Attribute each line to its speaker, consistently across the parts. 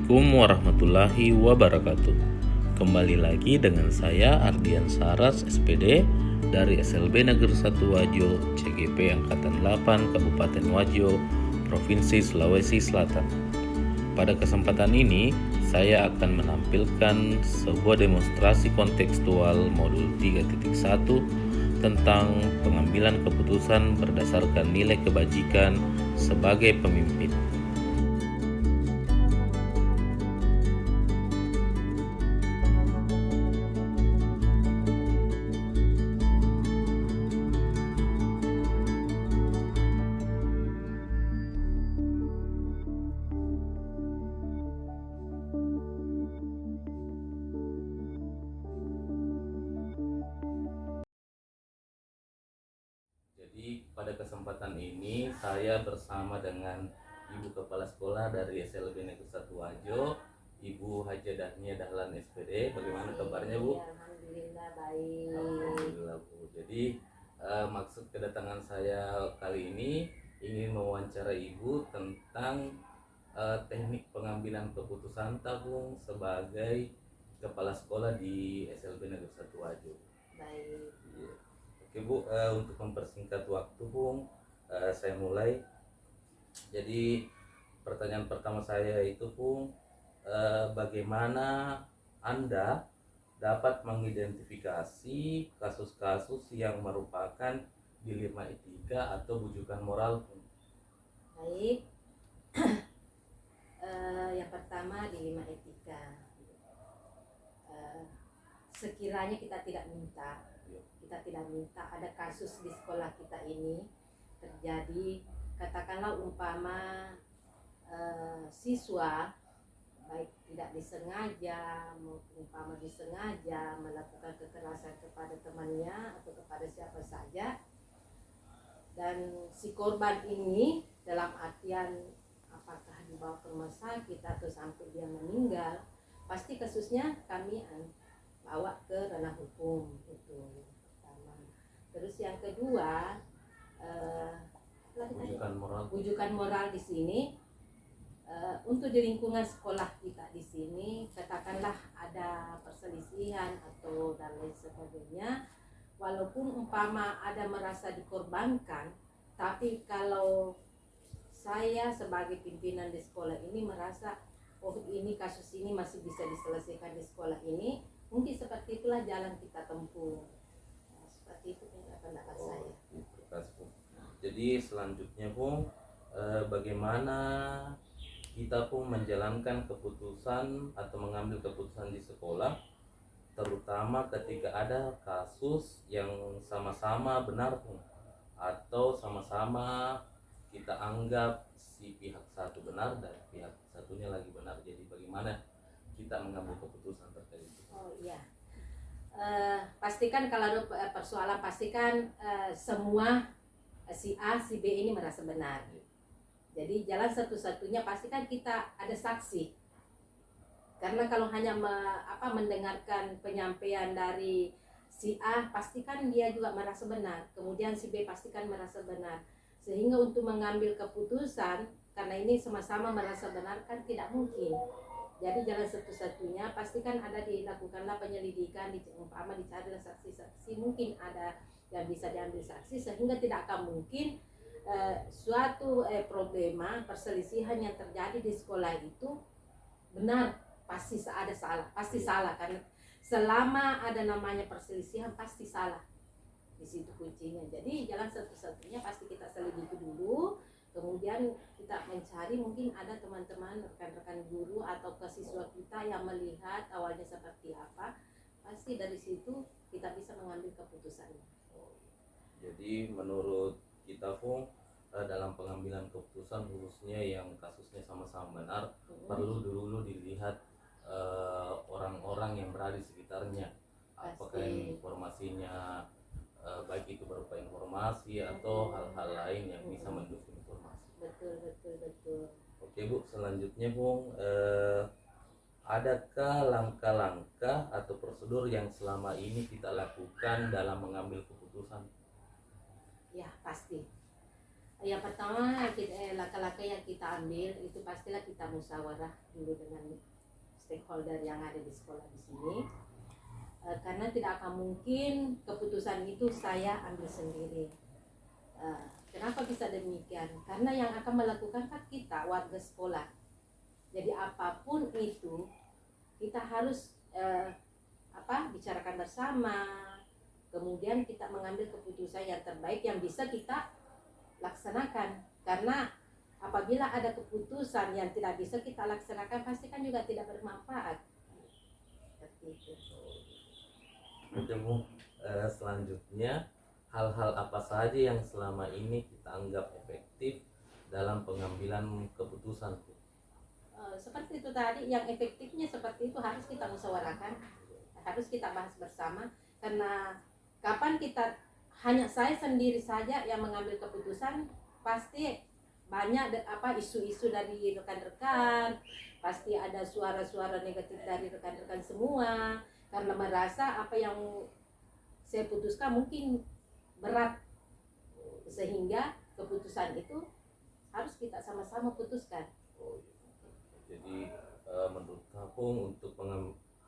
Speaker 1: Assalamualaikum warahmatullahi wabarakatuh. Kembali lagi dengan saya Ardian Saras SPD dari SLB Negeri 1 Wajo, CGP Angkatan 8 Kabupaten Wajo, Provinsi Sulawesi Selatan. Pada kesempatan ini, saya akan menampilkan sebuah demonstrasi kontekstual modul 3.1 tentang pengambilan keputusan berdasarkan nilai kebajikan sebagai pemimpin. Jadi pada kesempatan ini saya bersama dengan Ibu Kepala Sekolah dari SLB Negeri 1 Wajo, Ibu Haja Dahnia Dahlan SPD. Bagaimana kabarnya Bu?
Speaker 2: Alhamdulillah baik.
Speaker 1: Alhamdulillah Bu. Jadi maksud kedatangan saya kali ini ingin mewawancara Ibu tentang teknik pengambilan keputusan tabung sebagai Kepala Sekolah di SLB Negeri 1 Wajo.
Speaker 2: Baik.
Speaker 1: Iya. Oke Bu, untuk mempersingkat waktu Bu, saya mulai. Jadi pertanyaan pertama saya itu Bu, bagaimana Anda dapat mengidentifikasi kasus-kasus yang merupakan dilema etika atau bujukan moral Bu?
Speaker 2: Baik. Yang pertama dilema etika. Sekiranya kita tidak minta ada kasus di sekolah kita ini terjadi, katakanlah umpama siswa baik tidak disengaja, umpama disengaja melakukan kekerasan kepada temannya atau kepada siapa saja, dan si korban ini dalam artian apakah dibawa ke rumah sakit atau sampai dia meninggal, pasti kasusnya kami bawa ke ranah hukum. Itu pertama. Terus yang kedua, bujukan moral di sini, untuk di lingkungan sekolah kita di sini, katakanlah ada perselisihan atau dan lain sebagainya, walaupun umpama ada merasa dikorbankan, tapi kalau saya sebagai pimpinan di sekolah ini merasa ini kasus ini masih bisa diselesaikan di sekolah ini, mungkin seperti itulah jalan kita tempuh. Seperti itu pendapat saya.
Speaker 1: Jadi selanjutnya Bu, bagaimana kita pun menjalankan keputusan atau mengambil keputusan di sekolah, terutama ketika ada kasus yang sama-sama benar pun, atau sama-sama kita anggap si pihak satu benar dan pihak satunya lagi benar. Jadi bagaimana kita mengambil keputusan terkait itu?
Speaker 2: Oh iya, pastikan kalau ada persoalan, pastikan semua si A, si B ini merasa benar. Jadi jalan satu-satunya pastikan kita ada saksi. Karena kalau hanya mendengarkan penyampaian dari si A, pastikan dia juga merasa benar. Kemudian si B pastikan merasa benar. Sehingga untuk mengambil keputusan, karena ini sama-sama merasa benar kan tidak mungkin. Jadi jalan satu-satunya pastikan ada dilakukanlah penyelidikan, dicarilah saksi-saksi, mungkin ada yang bisa diambil saksi, sehingga tidak akan mungkin suatu problema perselisihan yang terjadi di sekolah itu benar, pasti ada salah, pasti salah, karena selama ada namanya perselisihan pasti salah. Di situ kuncinya. Jadi jalan satu-satunya pasti kita selidiki dulu, kemudian kita mencari, mungkin ada teman-teman rekan-rekan guru atau ke siswa kita yang melihat awalnya seperti apa, pasti dari situ kita bisa mengambil keputusannya.
Speaker 1: Jadi menurut kita Fung, dalam pengambilan keputusan khususnya yang kasusnya sama-sama benar, perlu dulu dilihat orang-orang yang berada di sekitarnya. Apakah informasinya baik itu berupa informasi atau hal-hal lain yang bisa mendukung informasi.
Speaker 2: Betul.
Speaker 1: Oke Bu, selanjutnya Bung, adakah langkah-langkah atau prosedur yang selama ini kita lakukan dalam mengambil keputusan?
Speaker 2: Ya pasti. Yang pertama langkah-langkah yang kita ambil itu pastilah kita musyawarah dulu dengan stakeholder yang ada di sekolah di sini. Karena tidak akan mungkin keputusan itu saya ambil sendiri. Kenapa bisa demikian? Karena yang akan melakukan kan kita warga sekolah. Jadi apapun itu kita harus bicarakan bersama. Kemudian kita mengambil keputusan yang terbaik yang bisa kita laksanakan. Karena apabila ada keputusan yang tidak bisa kita laksanakan pasti kan juga tidak bermanfaat. Seperti itu.
Speaker 1: Oke Bu, selanjutnya hal-hal apa saja yang selama ini kita anggap efektif dalam pengambilan keputusan Bu?
Speaker 2: Seperti itu tadi, yang efektifnya seperti itu harus kita musyawarahkan, harus kita bahas bersama. Karena kapan kita hanya saya sendiri saja yang mengambil keputusan, pasti banyak isu-isu dari rekan-rekan, pasti ada suara-suara negatif dari rekan-rekan semua, karena merasa apa yang saya putuskan mungkin berat, sehingga keputusan itu harus kita sama-sama putuskan.
Speaker 1: Jadi menurut aku untuk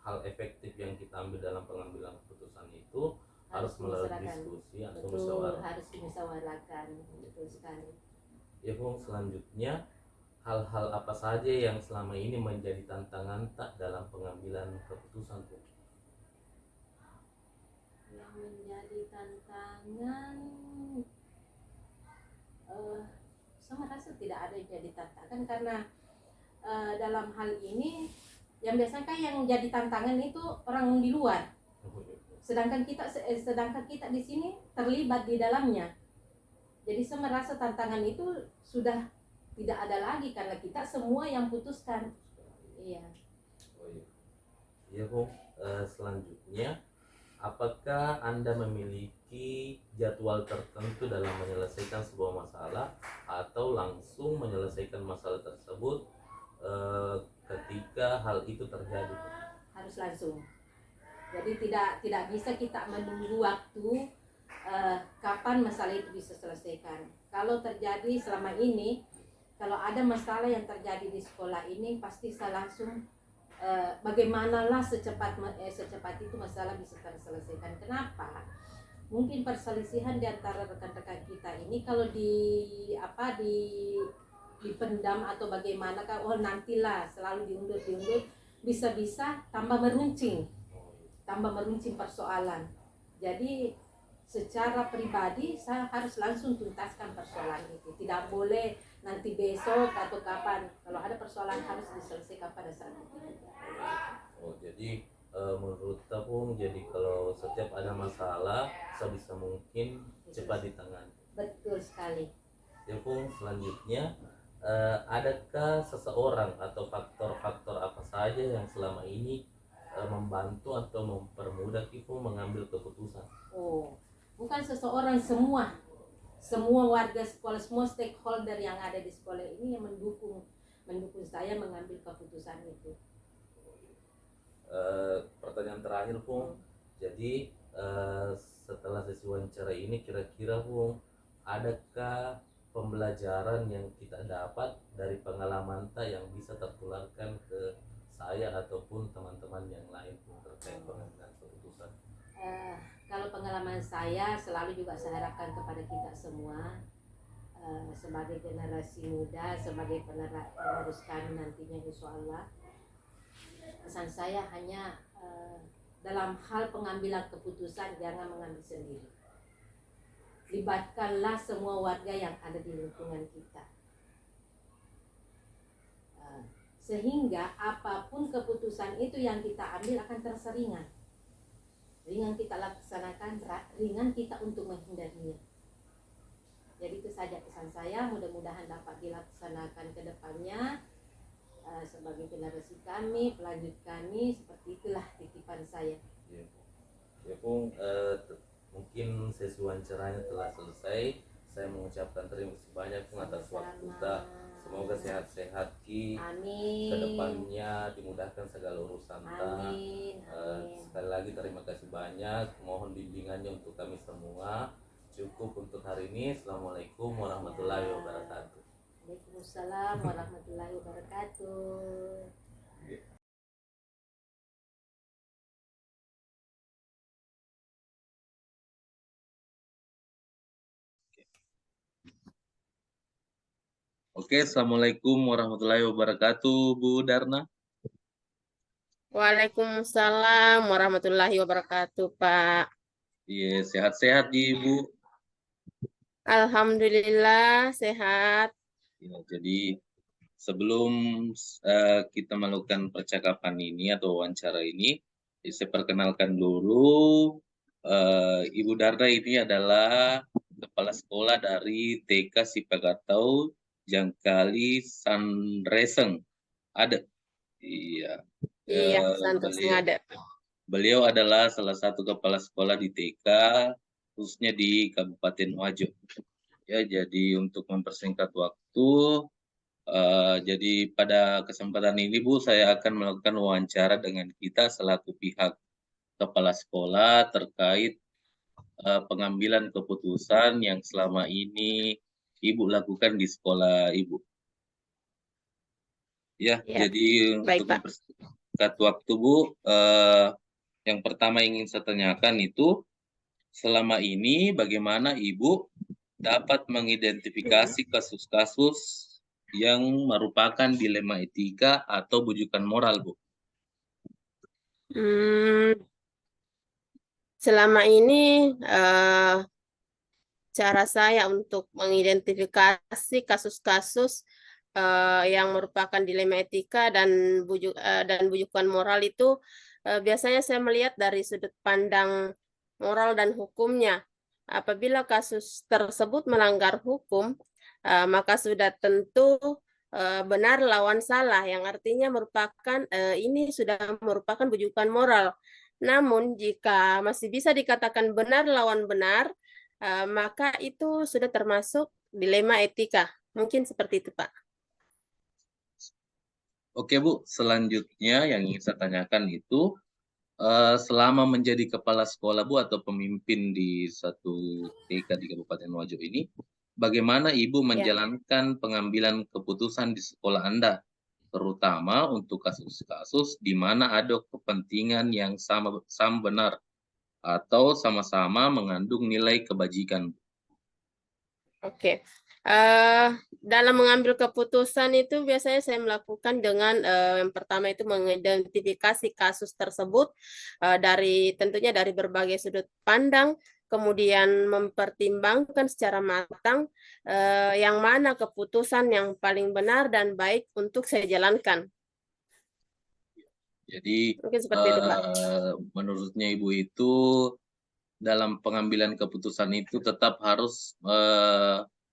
Speaker 1: hal efektif yang kita ambil dalam pengambilan keputusan itu harus melalui diskusi atau musyawarah.
Speaker 2: Harus dimusyawarahkan, betul sekali.
Speaker 1: Ya Bung, selanjutnya hal-hal apa saja yang selama ini menjadi tantangan tak dalam pengambilan keputusan Bung?
Speaker 2: Yang menjadi tantangan, saya merasa tidak ada yang jadi tantangan, karena dalam hal ini yang biasanya yang jadi tantangan itu orang di luar, sedangkan kita di sini terlibat di dalamnya. Jadi saya merasa tantangan itu sudah tidak ada lagi karena kita semua yang putuskan. Iya.
Speaker 1: Iya Bung, selanjutnya apakah Anda memiliki jadwal tertentu dalam menyelesaikan sebuah masalah atau langsung menyelesaikan masalah tersebut ketika hal itu terjadi?
Speaker 2: Harus langsung. Jadi tidak bisa kita menunggu waktu kapan masalah itu bisa selesaikan. Kalau terjadi selama ini, kalau ada masalah yang terjadi di sekolah ini, pasti saya langsung bagaimanalah secepat itu masalah bisa terselesaikan. Kenapa? Mungkin perselisihan di antara rekan-rekan kita ini kalau dipendam atau bagaimana kan, nantilah selalu diundur, bisa-bisa tambah meruncing persoalan. Jadi secara pribadi saya harus langsung tuntaskan persoalan itu, tidak boleh nanti besok atau kapan. Kalau ada persoalan harus diselesaikan pada saat itu.
Speaker 1: Jadi menurut Tabung, jadi kalau setiap ada masalah sebisa mungkin cepat ditangani.
Speaker 2: Betul sekali.
Speaker 1: Ya Bung, selanjutnya adakah seseorang atau faktor-faktor apa saja yang selama ini membantu atau mempermudah Ibu mengambil keputusan?
Speaker 2: Bukan seseorang, semua warga sekolah, semua stakeholder yang ada di sekolah ini yang mendukung saya mengambil keputusan itu.
Speaker 1: Pertanyaan terakhir Bung, jadi setelah sesi wawancara ini kira-kira Bung, adakah pembelajaran yang kita dapat dari pengalaman yang bisa tertularkan ke saya ataupun teman-teman yang lain terkait pengambilan keputusan?
Speaker 2: Kalau pengalaman saya selalu juga saya harapkan kepada kita semua sebagai generasi muda, sebagai penerus kami nantinya insya Allah, pesan saya hanya dalam hal pengambilan keputusan jangan mengambil sendiri. Libatkanlah semua warga yang ada di lingkungan kita, sehingga apapun keputusan itu yang kita ambil akan terasa ringan kita laksanakan, ringan kita untuk menghindarinya. Jadi itu saja pesan saya, mudah-mudahan dapat dilaksanakan ke depannya sebagai generasi kami, pelanjut kami. Seperti itulah titipan saya.
Speaker 1: Ya Bung, mungkin sesi wawancaranya telah selesai. Saya mengucapkan terima kasih banyak Bung atas waktu kita. Semoga sehat-sehat Ki.
Speaker 2: Amin.
Speaker 1: Kedepannya dimudahkan segala urusan.
Speaker 2: Amin.
Speaker 1: Sekali lagi terima kasih banyak. Mohon bimbingannya untuk kami semua. cukup untuk hari ini. Assalamualaikum warahmatullahi
Speaker 2: Ya.
Speaker 1: wabarakatuh.
Speaker 2: Waalaikumsalam warahmatullahi wabarakatuh.
Speaker 1: Oke, assalamualaikum warahmatullahi wabarakatuh, Bu Darna.
Speaker 3: Waalaikumsalam warahmatullahi wabarakatuh, Pak.
Speaker 1: Iya, sehat-sehat Ibu.
Speaker 3: Alhamdulillah sehat.
Speaker 1: Ya, jadi sebelum kita melakukan percakapan ini atau wawancara ini, saya perkenalkan dulu, Ibu Darna ini adalah kepala sekolah dari TK Sipagatau Jangkali Sanreseng. Ada. Iya.
Speaker 3: Iya, santai ada.
Speaker 1: Beliau adalah salah satu kepala sekolah di TK, khususnya di Kabupaten Wajo. Ya, jadi untuk mempersingkat waktu, jadi pada kesempatan ini Bu, saya akan melakukan wawancara dengan kita selaku pihak kepala sekolah terkait pengambilan keputusan yang selama ini Ibu lakukan di sekolah Ibu. Ya,
Speaker 3: Ya,
Speaker 1: jadi
Speaker 3: baik,
Speaker 1: untuk
Speaker 3: Pak.
Speaker 1: mempersingkat waktu Bu, yang pertama ingin saya tanyakan itu, selama ini bagaimana Ibu dapat mengidentifikasi kasus-kasus yang merupakan dilema etika atau bujukan moral, Bu?
Speaker 3: Selama ini cara saya untuk mengidentifikasi kasus-kasus yang merupakan dilema etika dan bujukan moral itu biasanya saya melihat dari sudut pandang moral dan hukumnya. Apabila kasus tersebut melanggar hukum, maka sudah tentu benar lawan salah, yang artinya merupakan ini sudah merupakan bujukan moral. Namun jika masih bisa dikatakan benar lawan benar, maka itu sudah termasuk dilema etika. Mungkin seperti itu, Pak.
Speaker 1: Oke, Bu. Selanjutnya yang ingin saya tanyakan itu, selama menjadi kepala sekolah Bu atau pemimpin di satu TK di Kabupaten Wajo ini, bagaimana Ibu menjalankan pengambilan keputusan di sekolah Anda, terutama untuk kasus-kasus di mana ada kepentingan yang sama benar atau sama-sama mengandung nilai kebajikan?
Speaker 3: Oke. Dalam mengambil keputusan itu biasanya saya melakukan dengan yang pertama itu mengidentifikasi kasus tersebut tentunya dari berbagai sudut pandang, kemudian mempertimbangkan secara matang yang mana keputusan yang paling benar dan baik untuk saya jalankan.
Speaker 1: Jadi
Speaker 3: Mungkin seperti itu, Pak.
Speaker 1: menurutnya Ibu itu dalam pengambilan keputusan itu tetap harus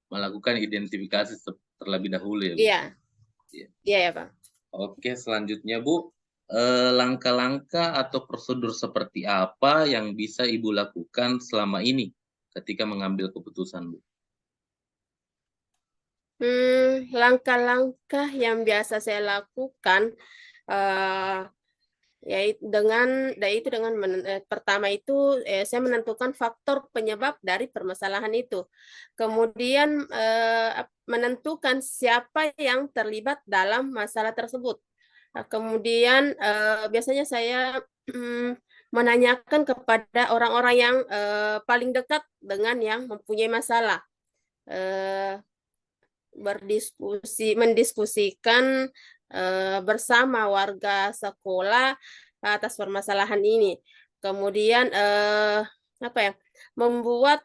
Speaker 1: melakukan identifikasi terlebih dahulu ya Bu?
Speaker 3: Iya. Iya ya Pak.
Speaker 1: Oke, selanjutnya Bu, langkah-langkah atau prosedur seperti apa yang bisa Ibu lakukan selama ini ketika mengambil keputusan Bu?
Speaker 3: Langkah-langkah yang biasa saya lakukan yaitu dengan pertama itu saya menentukan faktor penyebab dari permasalahan itu. Kemudian menentukan siapa yang terlibat dalam masalah tersebut. Kemudian biasanya saya menanyakan kepada orang-orang yang paling dekat dengan yang mempunyai masalah. Mendiskusikan bersama warga sekolah atas permasalahan ini. Kemudian membuat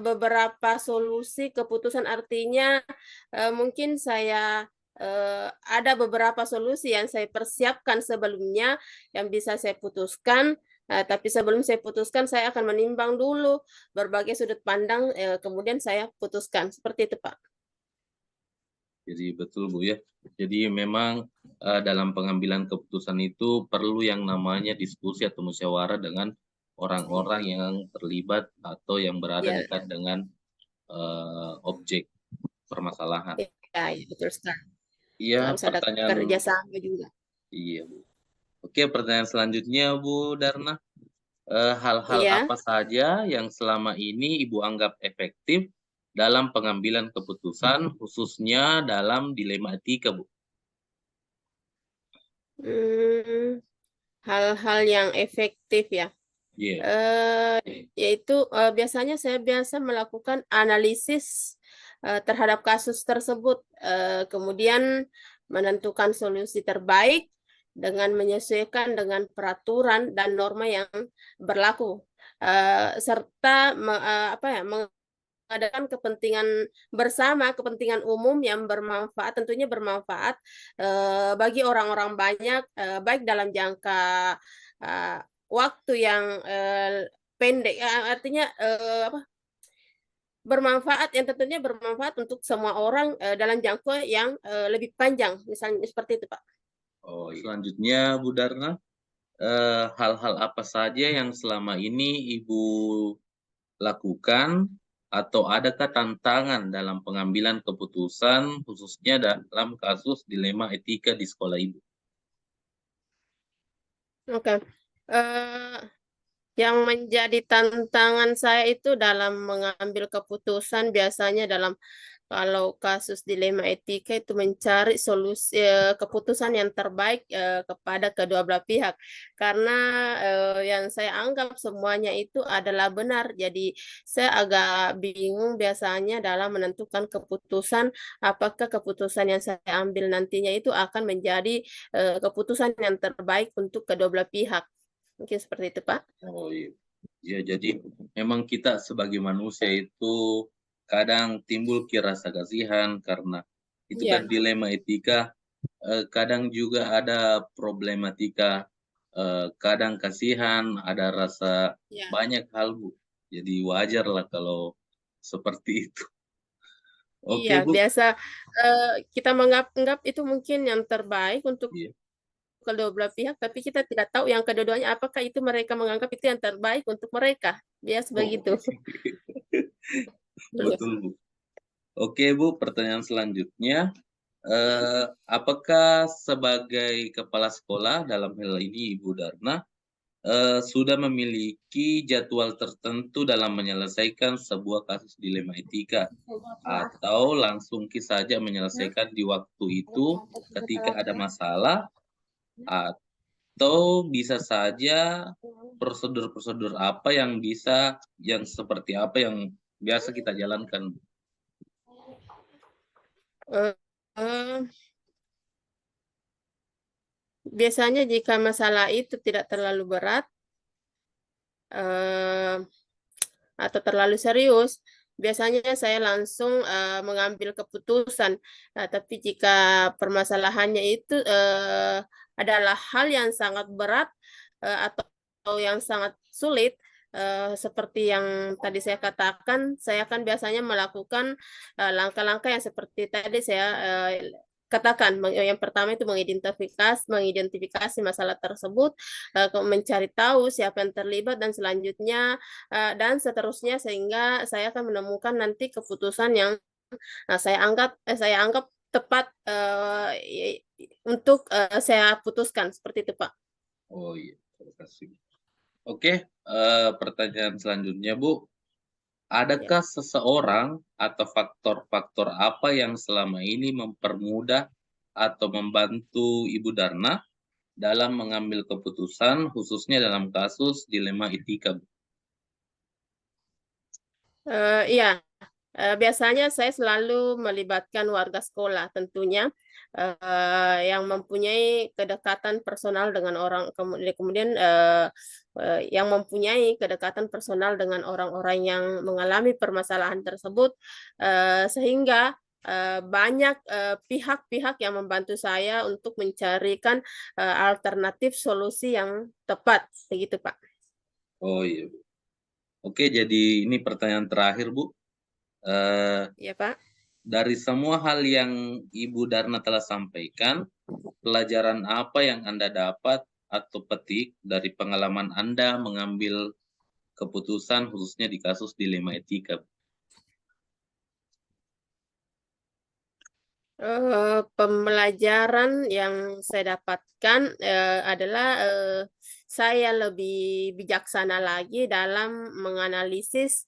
Speaker 3: beberapa solusi keputusan, artinya mungkin saya ada beberapa solusi yang saya persiapkan sebelumnya yang bisa saya putuskan. Tapi sebelum saya putuskan, saya akan menimbang dulu berbagai sudut pandang, kemudian saya putuskan. Seperti itu, Pak.
Speaker 1: Jadi betul Bu ya. Jadi memang dalam pengambilan keputusan itu perlu yang namanya diskusi atau musyawarah dengan orang-orang yang terlibat atau yang berada dekat dengan objek permasalahan.
Speaker 3: Iya, betul sekali.
Speaker 1: Iya,
Speaker 3: Harus ada kerjasama juga.
Speaker 1: Iya Bu. Oke, pertanyaan selanjutnya Bu Darna. hal-hal
Speaker 3: Iya.
Speaker 1: apa saja yang selama ini Ibu anggap efektif dalam pengambilan keputusan, khususnya dalam dilema etika, Bu?
Speaker 3: Hmm, hal-hal yang efektif ya.
Speaker 1: Iya.
Speaker 3: eh Yaitu biasanya saya biasa melakukan analisis terhadap kasus tersebut, kemudian menentukan solusi terbaik dengan menyesuaikan dengan peraturan dan norma yang berlaku, serta mengadakan kepentingan bersama, kepentingan umum yang bermanfaat, tentunya bermanfaat bagi orang-orang banyak, baik dalam jangka eh, waktu yang pendek, artinya bermanfaat, yang tentunya bermanfaat untuk semua orang dalam jangka yang lebih panjang, misalnya seperti itu, Pak.
Speaker 1: Oh, selanjutnya Bu Darna, hal-hal apa saja yang selama ini Ibu lakukan atau adakah tantangan dalam pengambilan keputusan khususnya dalam kasus dilema etika di sekolah Ibu?
Speaker 3: Oke. Eh, yang menjadi tantangan saya itu dalam mengambil keputusan biasanya dalam, kalau kasus dilema etika itu mencari solusi, keputusan yang terbaik kepada kedua belah pihak. Karena yang saya anggap semuanya itu adalah benar. Jadi saya agak bingung biasanya dalam menentukan keputusan, apakah keputusan yang saya ambil nantinya itu akan menjadi keputusan yang terbaik untuk kedua belah pihak. Mungkin seperti itu, Pak.
Speaker 1: Oh iya. Ya, jadi memang kita sebagai manusia itu kadang timbul rasa kasihan karena itu
Speaker 3: Iya,
Speaker 1: kan dilema etika, kadang juga ada problematika, kadang kasihan, ada rasa
Speaker 3: iya.
Speaker 1: banyak hal, Bu. Jadi wajar lah kalau seperti itu.
Speaker 3: Iya,
Speaker 1: Oke, Bu.
Speaker 3: biasa kita menganggap itu mungkin yang terbaik untuk
Speaker 1: Iya.
Speaker 3: kedua belah pihak, tapi kita tidak tahu yang kedua-duanya apakah itu mereka menganggap itu yang terbaik untuk mereka. Biasa
Speaker 1: Oh,
Speaker 3: begitu.
Speaker 1: betul, Bu. Oke, Bu, pertanyaan selanjutnya, apakah sebagai kepala sekolah dalam hal ini Ibu Darna, sudah memiliki jadwal tertentu dalam menyelesaikan sebuah kasus dilema etika atau langsung saja menyelesaikan di waktu itu ketika ada masalah, atau bisa saja prosedur-prosedur apa yang seperti apa yang biasa kita jalankan?
Speaker 3: Eh, eh, Biasanya jika masalah itu tidak terlalu berat eh, atau terlalu serius, biasanya saya langsung mengambil keputusan. Tapi jika permasalahannya itu adalah hal yang sangat berat atau yang sangat sulit, seperti yang tadi saya katakan, saya akan biasanya melakukan langkah-langkah yang seperti tadi saya katakan. Yang pertama itu mengidentifikasi masalah tersebut, mencari tahu siapa yang terlibat, dan selanjutnya dan seterusnya, sehingga saya akan menemukan nanti keputusan yang saya anggap tepat untuk saya putuskan, seperti itu, Pak.
Speaker 1: Oh iya, terima kasih. Oke, pertanyaan selanjutnya, Bu.
Speaker 3: Ya.
Speaker 1: Adakah seseorang atau faktor-faktor apa yang selama ini mempermudah atau membantu Ibu Darna dalam mengambil keputusan, khususnya dalam kasus dilema etika, Bu?
Speaker 3: Iya, biasanya saya selalu melibatkan warga sekolah tentunya, yang mempunyai kedekatan personal dengan orang, kemudian yang mempunyai kedekatan personal dengan orang-orang yang mengalami permasalahan tersebut, sehingga banyak pihak-pihak yang membantu saya untuk mencarikan alternatif solusi yang tepat, begitu, Pak.
Speaker 1: Oh iya, Bu. Oke, jadi ini pertanyaan terakhir, Bu. Eee,
Speaker 3: Ya, Pak.
Speaker 1: dari semua hal yang Ibu Darna telah sampaikan, pelajaran apa yang Anda dapat atau petik dari pengalaman Anda mengambil keputusan khususnya di kasus dilema etika?
Speaker 3: Pembelajaran yang saya dapatkan adalah saya lebih bijaksana lagi dalam menganalisis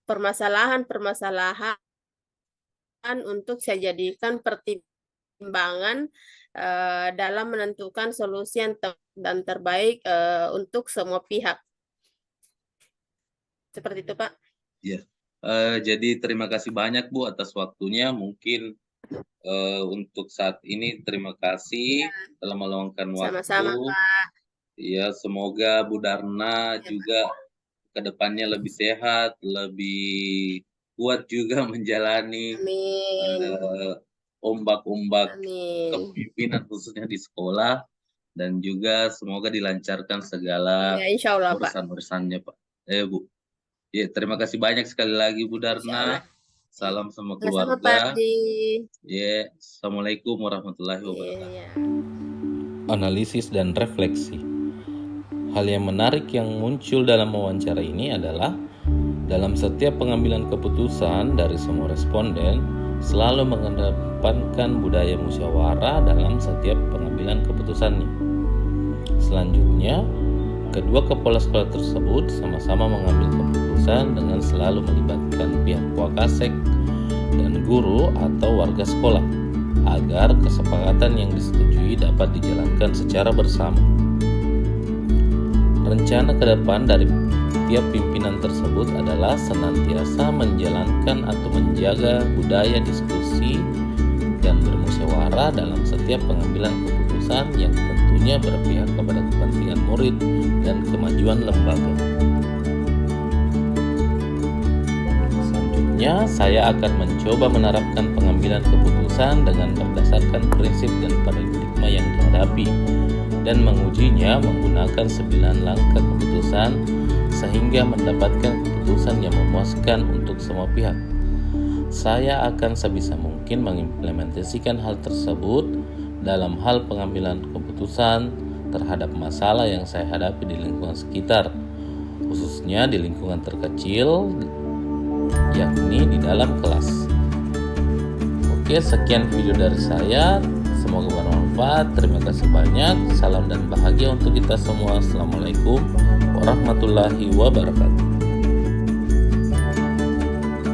Speaker 3: permasalahan-permasalahan untuk saya jadikan pertimbangan dalam menentukan solusi yang dan terbaik untuk semua pihak. Seperti itu, Pak.
Speaker 1: Ya. Jadi terima kasih banyak Bu atas waktunya. Mungkin untuk saat ini terima kasih telah meluangkan
Speaker 3: Sama-sama,
Speaker 1: waktu.
Speaker 3: Pak.
Speaker 1: Ya, semoga Bu Darna juga ke depannya lebih sehat, lebih kuat juga menjalani
Speaker 3: Amin.
Speaker 1: ombak-ombak
Speaker 3: Amin.
Speaker 1: kepemimpinan khususnya di sekolah, dan juga semoga dilancarkan segala
Speaker 3: Ya, insya Allah, Pak.
Speaker 1: urusan-urusannya, Pak. Bu. Ya, terima kasih banyak sekali lagi Bu
Speaker 3: Insya Allah.
Speaker 1: Darna. Salam sama
Speaker 3: Sama-sama, Pak
Speaker 1: keluarga.
Speaker 3: Ardi.
Speaker 1: Ya, Assalamualaikum warahmatullahi wabarakatuh.
Speaker 3: Iya.
Speaker 1: Analisis dan refleksi. Hal yang menarik yang muncul dalam wawancara ini adalah dalam setiap pengambilan keputusan dari semua responden selalu mengedepankan budaya musyawarah dalam setiap pengambilan keputusannya. Selanjutnya, kedua kepala sekolah tersebut sama-sama mengambil keputusan dengan selalu melibatkan pihak Wakasek dan guru atau warga sekolah agar kesepakatan yang disetujui dapat dijalankan secara bersama. Rencana ke depan dari tiap pimpinan tersebut adalah senantiasa menjalankan atau menjaga budaya diskusi dan bermusyawarah dalam setiap pengambilan keputusan yang tentunya berpihak kepada kepentingan murid dan kemajuan lembaga. Selanjutnya, saya akan mencoba menerapkan pengambilan keputusan dengan berdasarkan prinsip dan paradigma yang dihadapi dan mengujinya menggunakan 9 langkah keputusan sehingga mendapatkan keputusan yang memuaskan untuk semua pihak. Saya akan sebisa mungkin mengimplementasikan hal tersebut dalam hal pengambilan keputusan terhadap masalah yang saya hadapi di lingkungan sekitar, khususnya di lingkungan terkecil, yakni di dalam kelas. Oke, sekian video dari saya. Semoga bermanfaat. Terima kasih banyak. Salam dan bahagia untuk kita semua. Assalamualaikum warahmatullahi wabarakatuh.